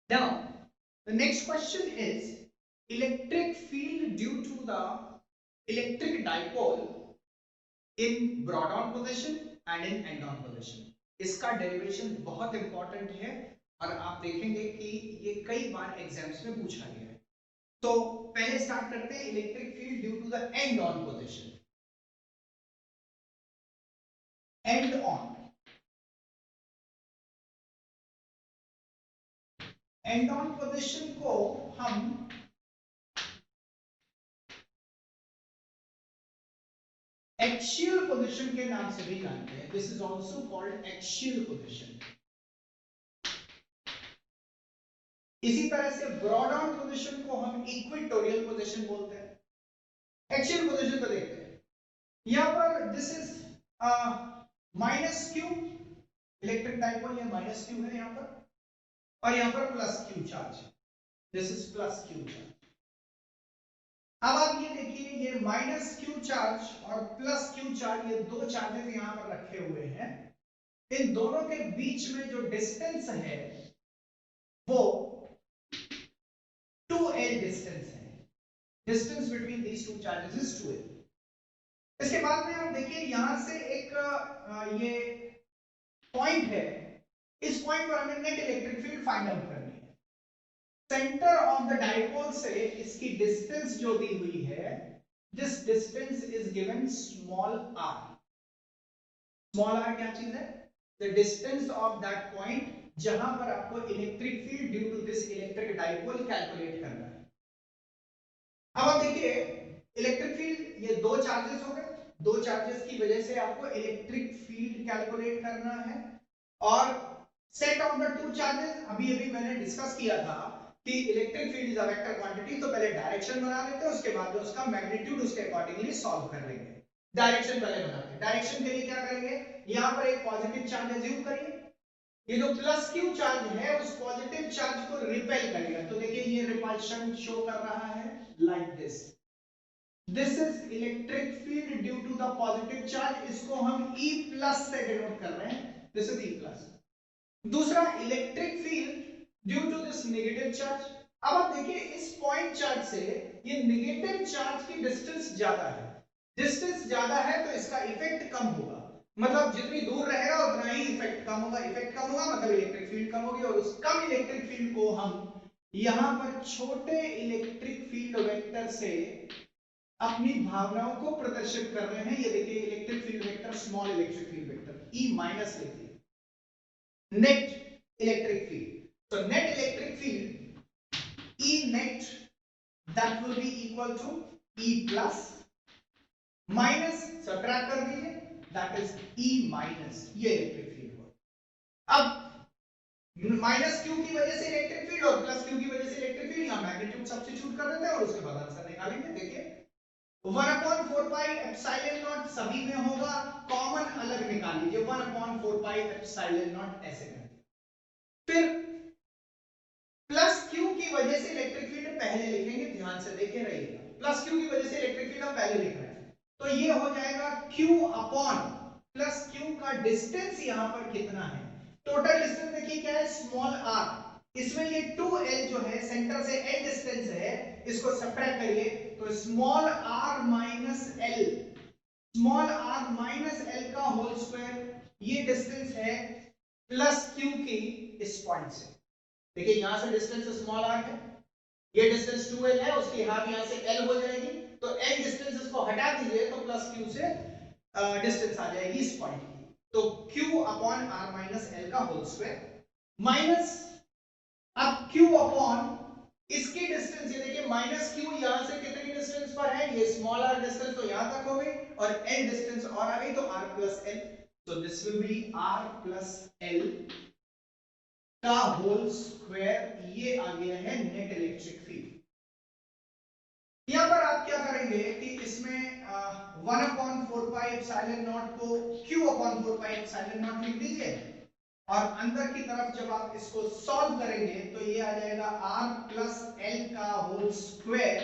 Now the next question is electric field due to the electric dipole in brought on position and in end on position। इसका डेरिवेशन बहुत इंपॉर्टेंट है और आप देखेंगे कि ये कई बार एग्जाम्स में पूछा गया है। तो पहले स्टार्ट करते हैं electric field due to the end on position. End on, end on position को हम एक्सियल पोजीशन के नाम से भी जानते हैं। This is also called axial position. इसी तरह से ब्रॉड ऑन पोजीशन को हम इक्वेटोरियल पोजीशन बोलते हैं। एक्सियल पोजीशन को देखते हैं, यहां पर this is minus Q, electric dipole ये माइनस क्यू है यहां पर, और यहां पर plus Q charge, this is plus Q charge. अब आप ये देखिए ये माइनस क्यू चार्ज और प्लस क्यू चार्ज, ये दो चार्जेस यहां पर रखे हुए हैं। इन दोनों के बीच में जो डिस्टेंस है वो 2l डिस्टेंस है। Distance between these two charges is 2l। इसके बाद में आप देखिए यहां से एक ये पॉइंट है, इस पॉइंट पर हमें net electric field find out करनी है। सेंटर ऑफ द डाइपोल से इसकी डिस्टेंस जो दी हुई है, this distance is given small r। Small r क्या चीज है? The distance of that point जहां पर आपको electric field due to this electric dipole calculate करना है। अब आप देखिए इलेक्ट्रिक फील्ड, ये दो चार्जेस हो गए, दो चार्जेस की वजह से आपको इलेक्ट्रिक फील्ड कैलकुलेट करना है। और set of the two charges, अभी अभी मैंने डिस्कस किया था कि electric field is a vector quantity, तो पहले डायरेक्शन बना लेते हैं, उसके बाद में उसका मैग्नीट्यूड उसके अकॉर्डिंगली सॉल्व कर लेंगे। डायरेक्शन पहले बनाते हैं। डायरेक्शन के लिए क्या करेंगे, यहां पर एक पॉजिटिव चार्ज अज्यूम करिए, ये जो प्लस क्यू चार्ज है उस पॉजिटिव चार्ज को रिपेल करेगा, तो देखिए ये रिपल्शन शो कर रहा है like this. This is electric field due to the positive charge, इसको हम E प्लस से डिनोट कर रहे हैं, दिस इज E प्लस। दूसरा electric field due to this negative charge. अब आप देखिए इस पॉइंट चार्ज से ये नेगेटिव चार्ज की डिस्टेंस ज्यादा है, डिस्टेंस ज्यादा है तो इसका इफेक्ट कम होगा, मतलब जितनी दूर रहेगा उतना ही इफेक्ट कम होगा, इफेक्ट कम होगा मतलब इलेक्ट्रिक फील्ड कम होगी, और उस कम इलेक्ट्रिक फील्ड को हम यहां पर छोटे इलेक्ट्रिक फील्ड वेक्टर से अपनी भावनाओं को प्रदर्शित कर रहे हैं। ये देखिए electric field vector small electric field vector E minus लिखिए, नेट इलेक्ट्रिक फील्ड, तो net electric field E net that will be equal to E plus minus subtract कर दीजिए, that is E माइनस, ये इलेक्ट्रिक फील्ड हो। अब minus Q की वजह से इलेक्ट्रिक फील्ड और प्लस क्यू की वजह से इलेक्ट्रिक फील्ड, यहां मैग्नीट्यूड सब्स्टिट्यूट कर देते हैं और उसके बाद आंसर निकालेंगे। देखिए 1/4 पाई एप्सिलॉन नॉट सभी में होगा, कॉमन अलग निकाल लीजिए, 1/4 पाई एप्सिलॉन नॉट ऐसे कर। फिर प्लस क्यू की वजह से इलेक्ट्रिक फील्ड पहले लिखेंगे, ध्यान से देखे रहिएगा, प्लस क्यू की वजह से इलेक्ट्रिक फील्ड हम पहले लिख रहे हैं, तो ये हो जाएगा Q अपॉन प्लस क्यू का डिस्टेंस यहां पर कितना है, टोटल डिस्टेंस देखिए क्या है स्मॉल r, इसमें ये 2l जो है सेंटर से n डिस्टेंस है, इसको सब्ट्रैक्ट करिए तो small r minus l, small r minus l का होल स्क्वायर, ये डिस्टेंस है प्लस q की इस पॉइंट से। देखिए यहां से डिस्टेंस स्मॉल r है, ये डिस्टेंस 2l है, उसकी हाफ यहां से l हो जाएगी, तो n डिस्टेंस इसको हटा दीजिए तो प्लस q से डिस्टेंस आ जाएगी इस पॉइंट की, तो q upon r minus l का होल स्क्वायर माइनस, अब q अपॉन इसकी डिस्टेंस, ये देखिए माइनस q यहां से कितनी डिस्टेंस पर है, ये स्मॉल r डिस्टेंस तो यहां तक हो गई और n डिस्टेंस और आ गई तो r plus l, so this will be r plus l का होल स्क्वायर, ये आ गया है नेट इलेक्ट्रिक फील्ड। यहां पर आप क्या करेंगे कि इसमें 1/4 पाई एप्सिलॉन नॉट को q/4 पाई एप्सिलॉन नॉट लिख दीजिए, और अंदर की तरफ जब आप इसको सॉल्व करेंगे तो ये आ जाएगा r प्लस l का whole square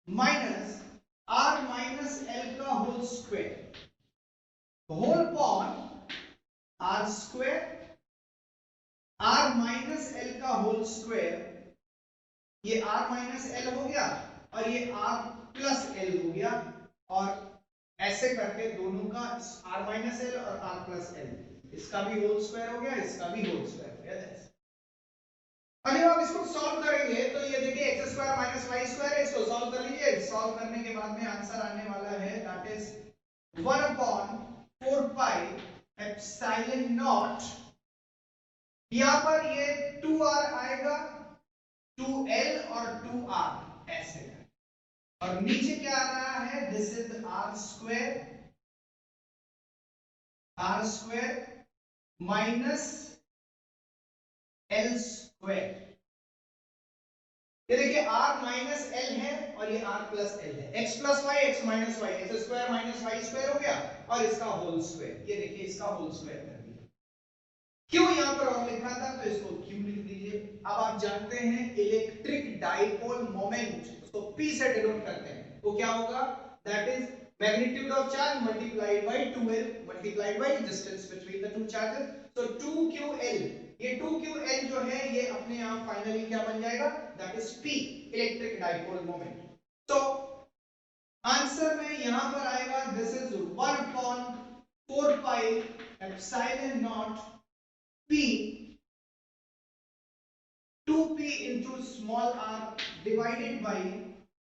minus r minus l का whole square, whole upon r square, r minus l का होल स्क्वायर, ये r माइनस l हो गया और ये r प्लस l हो गया, और ऐसे करके दोनों का r माइनस l और r प्लस l, इसका भी होल स्क्वायर हो गया, इसका भी होल स्क्वायर हो गया। अब जब आप इसको सॉल्व करेंगे तो ये देखिए x square minus y square है, इसको सॉल्व कर लीजिए, सॉल्व करने के बाद में आंसर आने वाला है that is 1/4 pi epsilon not, यहां पर ये 2r आएगा, 2l और 2r ऐसे, और नीचे क्या आ रहा है, this is r square minus l square, ये देखिए r माइनस l है और ये r प्लस l है, x plus y x minus y, x square minus y square हो गया और इसका होल स्क्वायर, ये देखिए इसका होल स्क्वायर कर दिया, क्यों यहां पर और लिखा था तो इसको q लिख दीजिए। अब आप जानते हैं इलेक्ट्रिक डाइपोल मोमेंट, उसको p से डिनोट करते हैं, वो क्या होगा, that is magnitude of charge multiplied by 2l multiplied by distance between the two charges, so 2ql, ये 2ql जो है ये अपने आप फाइनली क्या बन जाएगा, that is p electric dipole moment. तो आंसर में यहां पर आएगा this is 1/4 pi epsilon not p 2p into small r divided by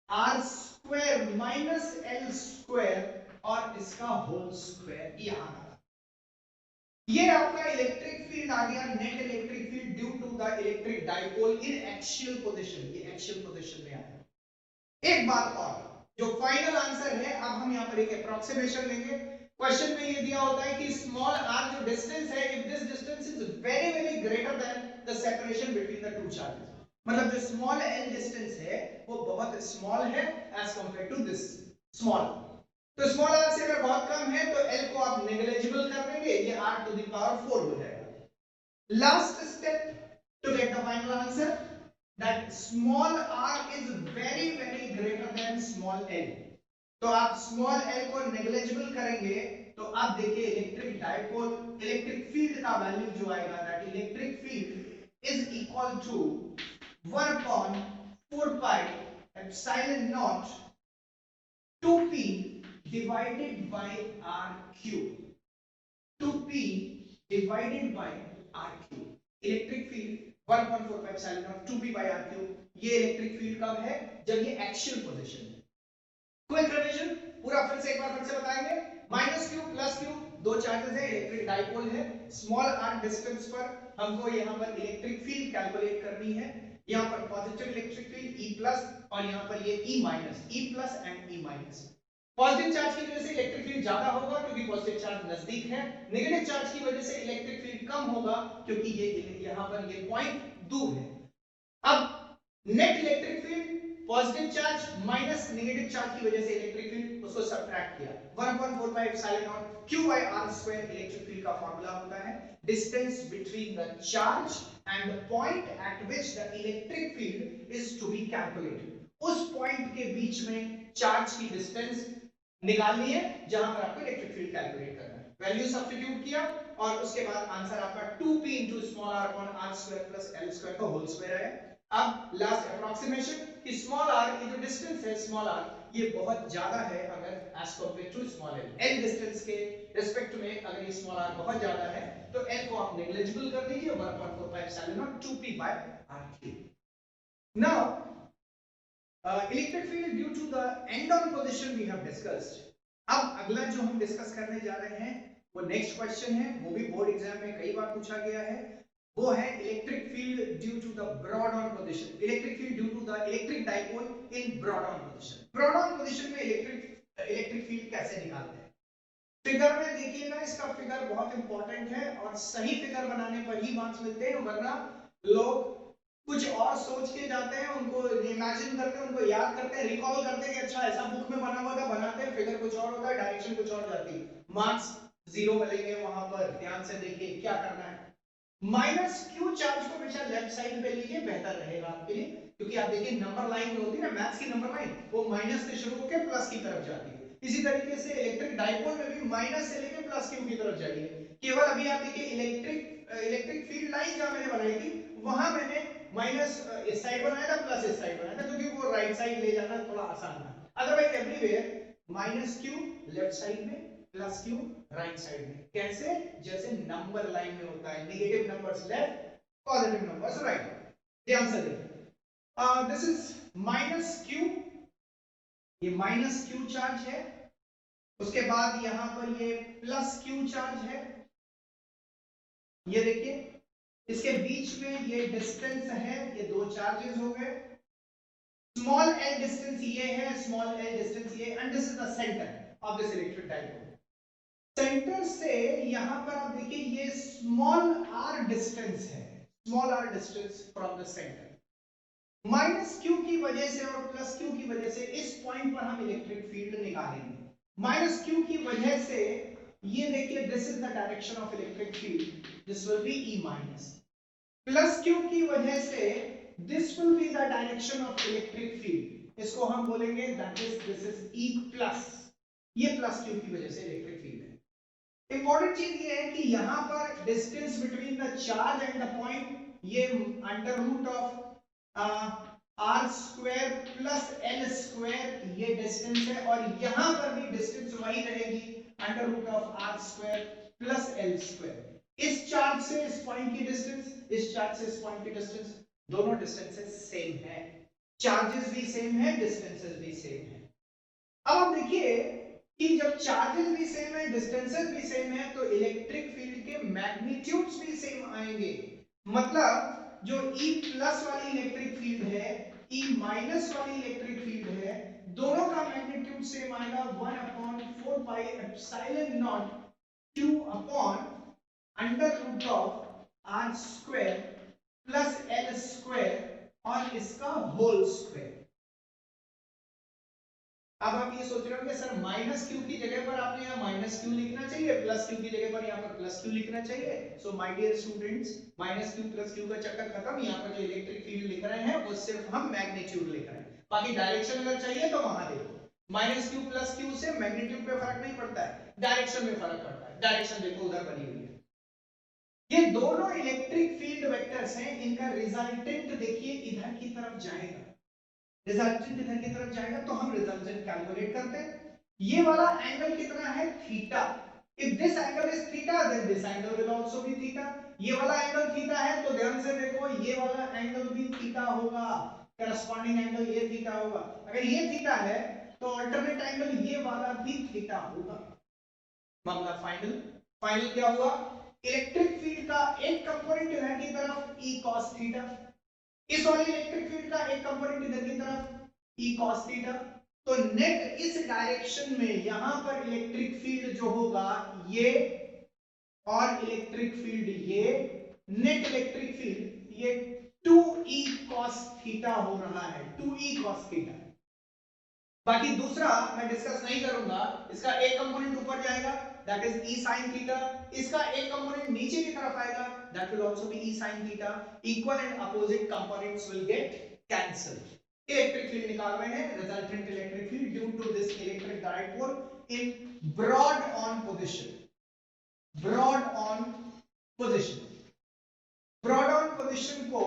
r square minus l square और इसका होल स्क्वायर, यहां ये आपका इलेक्ट्रिक फील्ड आ गया, net electric field due to the electric dipole in axial position, ये axial position में आया। एक बात और, जो फाइनल आंसर है, अब हम यहां पर एक अप्रोक्सीमेशन लेंगे। क्वेश्चन में ये दिया होता है कि स्मॉल आर जो डिस्टेंस है, if this distance is very very greater than the separation between the two charges, मतलब जो स्मॉल एल डिस्टेंस है वो बहुत स्मॉल है as compare to this small. तो स्मॉल आर से अगर बहुत कम है तो एल को आप नेग्लिजिबल कर देंगे, ये r टू द पावर 4 हो जाएगा। Last step to get the final answer, that small r is very very greater than small l। तो आप स्मॉल l को नेग्लिजिबल करेंगे तो आप देखिए इलेक्ट्रिक डाइपोल इलेक्ट्रिक फील्ड का वैल्यू जो आएगा, that electric field is equal to 1 upon 4 pi epsilon naught 2p divided by r cube, 2p divided by r cube। Electric field 1.45 epsilon naught 2p by r cube, ये electric field कब है, जब ये axial position है। Quick revision पूरा फिर से एक बार फिर से बताएंगे। माइनस क्यू प्लस क्यू, दो चार्जेस है, इलेक्ट्रिक डाइपोल है, स्मॉल r डिस्टेंस पर हमको यहां पर इलेक्ट्रिक फील्ड कैलकुलेट करनी है। यहां पर positive electric field E plus और यहां पर ये E minus, E plus and E minus. Positive charge की वजह से इलेक्ट्रिक फील्ड ज्यादा होगा क्योंकि पॉजिटिव चार्ज नजदीक है, नेगेटिव चार्ज की वजह से इलेक्ट्रिक फील्ड कम होगा क्योंकि ये यहां पर ये पॉइंट दूर है। अब net electric field positive charge minus negative charge की वजह से इलेक्ट्रिक फील्ड, उसको सबट्रैक्ट किया, 1/4 epsilon naught q by r square electric field का फार्मूला होता है distance between the charge and the point at which the electric field is to be calculated. उस point के बीच में चार्ज की डिस्टेंस निकालनी है जहां पर आपको इलेक्ट्रिक फील्ड कैलकुलेट करना है। वैल्यू सब्स्टिट्यूट किया और उसके बाद आंसर आपका 2p small r upon r square plus l square का होल स्क्वायर है। अब लास्ट अप्रोक्सीमेशन कि स्मॉल r की जो डिस्टेंस है स्मॉल r ये बहुत ज्यादा है अगर as compare to small l, l distance के रिस्पेक्ट में अगर ये स्मॉल r बहुत ज्यादा है तो l को आप नेग्लिजिबल कर दीजिए 1/4 epsilon naught 2p by r cube। Now electric field due to the end on position we have discussed. अब अगला जो हम डिस्कस करने जा रहे हैं वो नेक्स्ट क्वेश्चन है, वो भी बोर्ड एग्जाम में कई बार पूछा गया है, वो है electric field due to the broad on position, electric field due to the electric dipole in broad on position. Broad on position में इलेक्ट्रिक फील्ड कैसे निकालते हैं, फिगर में देखिएगा, इसका फिगर बहुत इंपॉर्टेंट है और सही फिगर बनाने पर ही मार्क्स मिलते हैं, वरना लोग कुछ और सोच के जाते हैं, उनको इमेजिन करते हैं, उनको याद करते हैं, रिकॉल करते हैं कि अच्छा ऐसा बुक में बना हुआ था, बनाते हैं, फिगर कुछ और होता है, डायरेक्शन कुछ और जाती है, मार्क्स जीरो मिलेंगे वहां पर। ध्यान से देखिए क्या करना है, माइनस क्यू चार्ज को हमेशा लेफ्ट साइड पे लीजिए, बेहतर रहेगा आपके लिए, क्योंकि आप देखिए नंबर लाइन होती है ना मैथ्स की नंबर लाइन, वो माइनस से शुरू होकर प्लस की तरफ जाती है। इसी तरीके से इलेक्ट्रिक डाइपोल में भी माइनस से लेकर प्लस क्यू की तरफ जाइए। केवल अभी आप देखिए इलेक्ट्रिक फील्ड लाइन जहां मैंने बनाई थी वहां मैंने माइनस इस साइड बनाया था, प्लस इस साइड बनाया था, क्योंकि वो राइट साइड ले जाना थोड़ा आसान था। Otherwise everywhere minus Q left side में, प्लस क्यू राइट साइड में। कैसे, जैसे नंबर लाइन में होता है, negative numbers left, positive numbers right. ध्यान से देखिए, दिस इज माइनस क्यू, ये माइनस क्यू चार्ज है, उसके बाद यहां पर ये प्लस क्यू चार्ज है, ये देखिए इसके बीच में ये डिस्टेंस है, ये दो चार्जेस हो गए, स्मॉल l डिस्टेंस ये है, स्मॉल l डिस्टेंस ये, and this is the centre of this electric dipole. Centre से यहां पर आप देखिए ये स्मॉल r डिस्टेंस है, small r distance from the centre. Minus q की वजह से और प्लस q की वजह से इस पॉइंट पर हम इलेक्ट्रिक फील्ड निकालेंगे। माइनस q की वजह से ये देखिए this is the direction of electric field, this will B E minus. Plus q की वजह से this will be the direction of electric field, इसको हम बोलेंगे that is this is E plus, ये प्लस q की वजह से इलेक्ट्रिक फील्ड है। इंपॉर्टेंट चीज ये है कि यहां पर distance between the charge and the point ये under root of r square plus l square ये डिस्टेंस है, और यहां पर भी डिस्टेंस वही रहेगी under root of r square plus l square. इस चार्ज से इस पॉइंट की डिस्टेंस, इस चार्ज से इस पॉइंट की डिस्टेंस, दोनों डिस्टेंसेस सेम है, चार्जेस भी सेम है, डिस्टेंसेस भी सेम है। अब आप देखिए कि जब चार्जेस भी सेम है, डिस्टेंसेस भी सेम है, तो इलेक्ट्रिक फील्ड के मैग्नीट्यूड्स भी सेम आएंगे। मतलब जो E प्लस वाली इलेक्ट्रिक फील्ड है, E माइनस वाली इलेक्ट्रिक फील्ड है, दोनों का मैग्नीट्यूड सेम आएगा 1/4 pi epsilon naught Q upon under root of R square plus L square और इसका होल स्क्वायर। अब आप ये सोच रहे होंगे सर माइनस क्यू की जगह पर आपने यहाँ माइनस क्यू लिखना चाहिए, प्लस क्यू की जगह पर यहाँ पर प्लस क्यू लिखना चाहिए। So my dear students, minus Q plus Q का चक्कर खत्म। यहाँ पर जो इलेक्ट्रिक फील्ड लिख रहे हैं वो सिर्फ हम मैग्नीट्यूड लिख रहे हैं, बाकी डायरेक्शन अगर चाहिए तो वहां देखो। माइनस क्यू प्लस क्यू से मैग्नीट्यूड पे फर्क नहीं पड़ता है, डायरेक्शन में फर्क पड़ता है। डायरेक्शन देखो उधर बनी हुई है। ये दोनों इलेक्ट्रिक फील्ड वेक्टर्स हैं, इनका रिजल्टेंट देखिए इधर की तरफ जाएगा। रिजल्टेंट इधर की तरफ जाएगा तो हम रिजल्टेंट कैलकुलेट करते हैं। ये वाला एंगल कितना है? Theta. If this angle is theta then this angle will also be theta. ये वाला एंगल थीटा है तो ध्यान से देखो ये वाला एंगल भी थीटा होगा, करस्पॉन्डिंग एंगल ये थीटा होगा। अगर ये थीटा है तो अल्टरनेट एंगल ये वाला भी थीटा होगा। मामला फाइनल। फाइनल क्या हुआ? इलेक्ट्रिक फील्ड का एक कंपोनेंट इधर की तरफ E cos थीटा, इस वाली इलेक्ट्रिक फील्ड का एक कंपोनेंट इधर की तरफ E cos थीटा। तो नेट इस डायरेक्शन में यहां पर इलेक्ट्रिक फील्ड जो होगा ये, और इलेक्ट्रिक फील्ड ये, नेट इलेक्ट्रिक फील्ड ये 2E cos थीटा हो रहा है, 2E cos थीटा। बाकी दूसरा मैं डिस्कस नहीं करूंगा, इसका एक कंपोनेंट ऊपर जाएगा that is E sin theta, इसका एक कंपोनेंट नीचे की तरफ आएगा that will also be E sin theta. Equal and opposite components will get cancelled. Electric field निकाल रहे हैं, resultant electric field due to this electric dipole in broad on position. Broad on position, broad on position को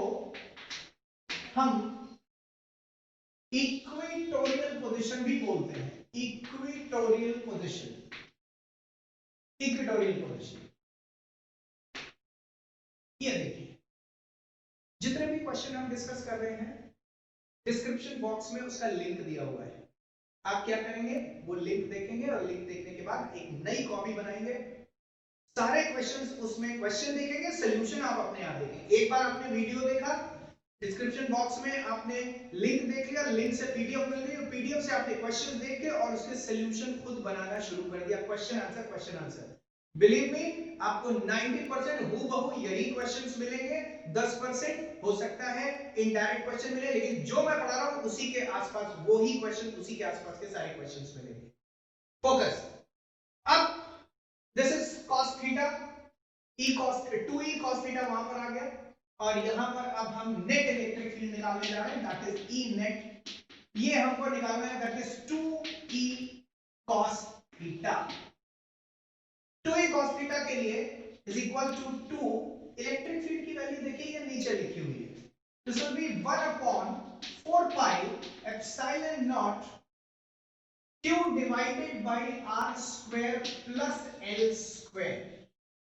हम equatorial position भी बोलते हैं। Equatorial position, equatorial position. ये देखिए जितने भी क्वेश्चन हम डिस्कस कर रहे हैं डिस्क्रिप्शन बॉक्स में उसका लिंक दिया हुआ है। आप क्या करेंगे, वो लिंक देखेंगे और लिंक देखने के बाद एक नई कॉपी बनाएंगे, सारे क्वेश्चंस उसमें क्वेश्चन देखेंगे, सॉल्यूशन आप अपने आप देखेंगे। एक बार आपने वीडियो देखा, डिस्क्रिप्शन बॉक्स में आपने लिंक देख लिया, लिंक से पीडीएफ मिल गई, पीडीएफ से आपने क्वेश्चन देख के और उसके सॉल्यूशन खुद बनाना शुरू कर दिया, question answer question answer. Believe me आपको 90% हूबहू यही क्वेश्चंस मिलेंगे, 10% हो सकता है इनडायरेक्ट क्वेश्चन मिले, लेकिन जो मैं पढ़ा रहा हूं उसी के आसपास वो ही क्वेश्चन, उसी के आसपास के सारे क्वेश्चंस मिलेंगे। फोकस। अब this is cos theta, E cos 2E cos theta वहां पर आ गया, और यहां पर अब हम नेट इलेक्ट्रिक फील्ड निकालने जा रहे हैं दैट इज E नेट। ये हमको निकालना है that is 2E cos theta. 2E cos theta के लिए is equal to 2, electric field की वैल्यू देखिए ये नीचे लिखी हुई है, this will be 1/4 pi epsilon naught Q divided by R square plus L square.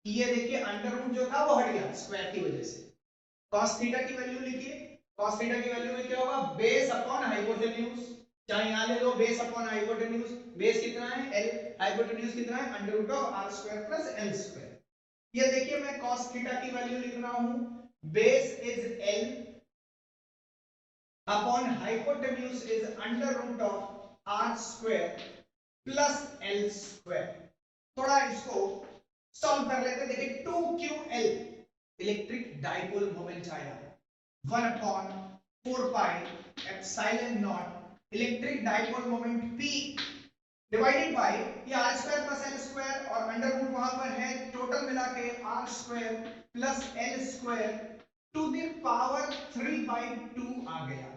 ये देखिए अंडर रूट जो था वो हट गया स्क्वायर की वजह से। cos थीटा की वैल्यू लिखिए, cos थीटा की वैल्यू में क्या होगा, बेस अपॉन हाइपोटेन्यूज, चाहे यहां ले लो बेस अपॉन हाइपोटेन्यूज, बेस कितना है L, हाइपोटेन्यूज कितना है under root of R square plus L square. ये देखिए मैं cos थीटा की वैल्यू लिख रहा हूं, base is L upon hypotenuse is under root of R square plus L square. थोड़ा इसको सॉल्व कर लेते हैं। देखिए 2QL इलेक्ट्रिक डाइपोल मोमेंट आया, 1/4 pi epsilon naught electric dipole moment P divided by ये R square plus L square और under root वहां पर है, टोटल मिला के R square plus L square to the power 3/2 आ गया।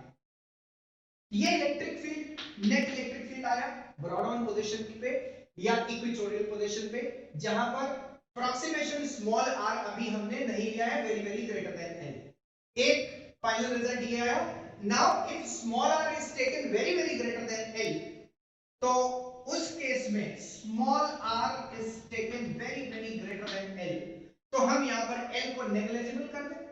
ये electric field, net electric field आया ब्रॉड ऑन पोजीशन पे या इक्वेटोरियल पोजीशन पे, जहां पर अप्रोक्सीमेशन स्मॉल r अभी हमने नहीं लिया है, very very greater than l। एक फाइनल रिजल्ट ये आया। Now if small r is taken very very greater than l, तो उस केस में small r is taken very very greater than l, तो हम यहां पर l को नेग्लिजिबल कर दें।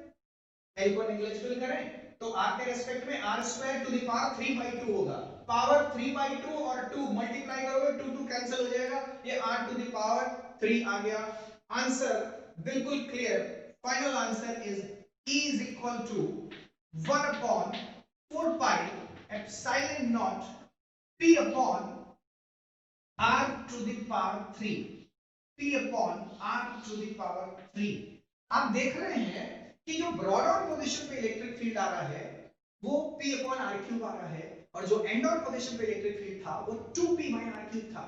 l को नेग्लिजिबल करें तो r के रेस्पेक्ट में r square to the power 3/2 होगा। पावर 3/2 और 2 मल्टीप्लाई करोगे 2 कैंसिल हो जाएगा, ये r टू द पावर 3 आ गया। आंसर बिल्कुल clear, final answer is E is equal to 1 upon 4 pi epsilon naught P upon R to the power 3, P upon R to the power 3। आप देख रहे हैं कि जो ब्रॉड ऑन पोजीशन पे electric field आ रहा है वो P upon R क्यूब आ रहा है, और जो एंड ऑन पोजीशन पे इलेक्ट्रिक फील्ड था वो 2P by R क्यूब था।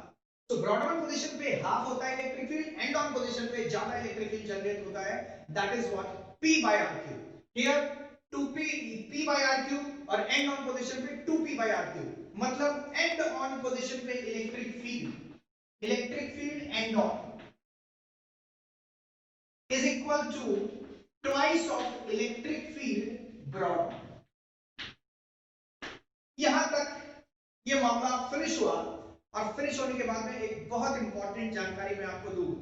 तो ब्रॉड ऑन पोजीशन पे हाफ होता है electric field, and on position पे ज्यादा इलेक्ट्रिक फील्ड जनरेट होता है, that is what P by R cube। Here 2P P by R cube और एंड ऑन पोजीशन पे 2P by R cube, मतलब एंड ऑन पोजीशन पे electric field and on is equal to twice of electric field brought। यहां तक ये मामला finish हुआ, और फिनिश होने के बाद में एक बहुत इंपॉर्टेंट जानकारी मैं आपको दूं,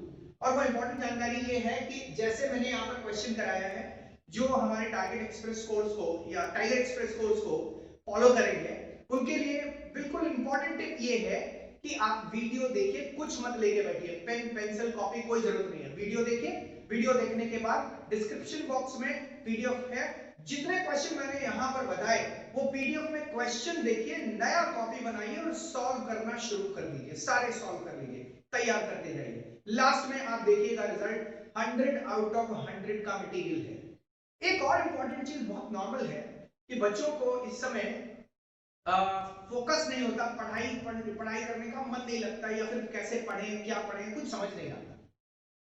और वो इंपॉर्टेंट जानकारी ये है कि जैसे मैंने यहाँ पर क्वेश्चन कराया है, जो हमारे टारगेट एक्सप्रेस कोर्स को या टाइगर एक्सप्रेस कोर्स को फॉलो करेंगे उनके लिए बिल्कुल इंपॉर्टेंट टिप ये है कि आप वीडियो देखिए, कुछ मत लेके बैठिए, पेन पेंसिल कॉपी कोई जरूरत नहीं है। वीडियो देखिए, वीडियो देखने के बाद डिस्क्रिप्शन बॉक्स में पीडीएफ है, जितने क्वेश्चन मैंने यहाँ पर बताए वो पीडीएफ में क्वेश्चन देखिए, नया कॉपी बनाइए और सॉल्व करना शुरू कर दीजिए, सारे सॉल्व कर लीजिए, तैयार करते जाइए। लास्ट में आप देखिएगा रिजल्ट 100 आउट ऑफ 100 का मटेरियल है। एक और इंपॉर्टेंट चीज बहुत नॉर्मल है कि बच्चों को इस समय फोकस नहीं होता, पढ़ाई करने का मन नहीं लगता, या फिर कैसे पढ़ें क्या पढ़ें कुछ समझ नहीं आता।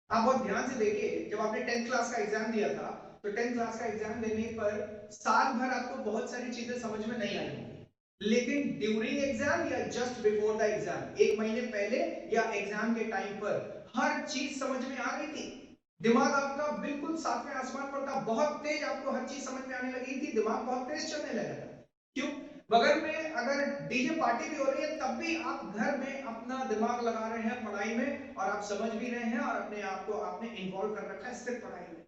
आप बहुत ध्यान से देखिए, जब आपने 10th क्लास का एग्जाम दिया था तो 10th क्लास का एग्जाम देने पर साल भर आपको बहुत सारी चीजें समझ में नहीं आई होंगी, लेकिन ड्यूरिंग एग्जाम या जस्ट बिफोर द एग्जाम, एक महीने पहले या एग्जाम के टाइम पर हर चीज समझ में आ गई थी। दिमाग आपका बिल्कुल सातवें आसमान पर था, बहुत तेज आपको हर चीज समझ में आने लगी थी, दिमाग बहुत तेज चलने लगा था। क्यों? बगल में अगर डीजे पार्टी भी हो रही है तब भी आप घर में अपना दिमाग लगा रहे हैं पढ़ाई में, और आप समझ भी रहे हैं, और अपने आप को आपने इन्वॉल्व कर रखा है सिर्फ पढ़ाई में।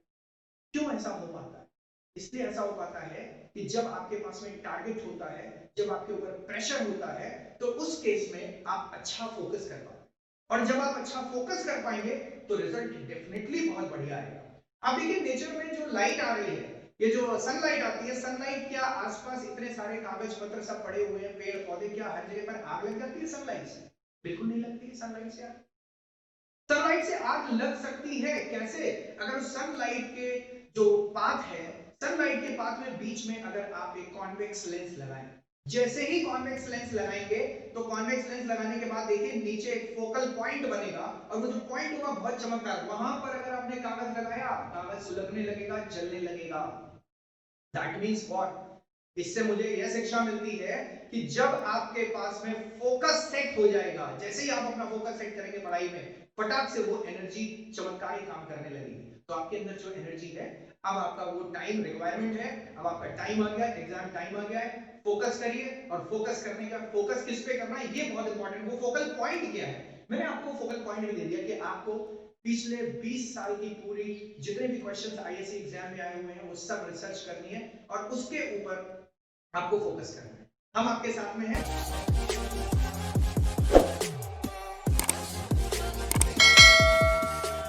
क्यों ऐसा हो पाता है? इसलिए ऐसा हो पाता है कि जब आपके पास में टारगेट होता है, जब आपके ऊपर प्रेशर होता है, तो उस केस में आप अच्छा फोकस कर पाते हैं, और जब आप अच्छा फोकस कर पाएंगे तो रिजल्ट डेफिनेटली बहुत बढ़िया आएगा। अब देखिए नेचर में जो लाइट आ रही है, ये जो सनलाइट आती है, सनलाइट क्या आसपास इतने सारे कागज पत्र सब पड़े हुए हैं, पेड़ पौधे, क्या हर जगह पर आग लग जाती है सनलाइट से? बिल्कुल नहीं लगती है सनलाइट से आग। सनलाइट से आग लग सकती है कैसे? अगर सनलाइट के जो पाथ है, सनलाइट के पाथ में बीच में अगर आप एक कॉन्वेक्स लेंस लगाएं, जैसे ही कॉन्वेक्स लेंस लगाएंगे तो कॉन्वेक्स लेंस लगाने के बाद देखिए नीचे एक फोकल पॉइंट बनेगा, और वो जो पॉइंट होगा बहुत चमकदार, वहां पर अगर आपने कागज लगाया, कागज सुलगने लगेगा, जलने लगेगा। That means what? इससे मुझे यह शिक्षा मिलती है कि जब आपके पास में फोकस सेट हो जाएगा, जैसे ही आप अपना फोकस सेट करेंगे पढ़ाई में, फटाक से वो एनर्जी चमत्कारी काम करने लगेगी। तो आपके अंदर जो एनर्जी है, अब आपका वो टाइम रिक्वायरमेंट है, अब आपका टाइम आ गया, एग्जाम टाइम आ गया है, फोकस करिए। और फोकस करने का, फोकस किस पे करना है ये बहुत इंपॉर्टेंट, वो फोकल पॉइंट क्या है। मैंने आपको फोकल पॉइंट भी दे दिया कि आपको पिछले 20 साल की पूरी जितने भी क्वेश्चंस आईएएस एग्जाम में आए हुए हैं वो सब रिसर्च करनी है, और उसके ऊपर आपको फोकस करना है। हम आपके साथ में हैं।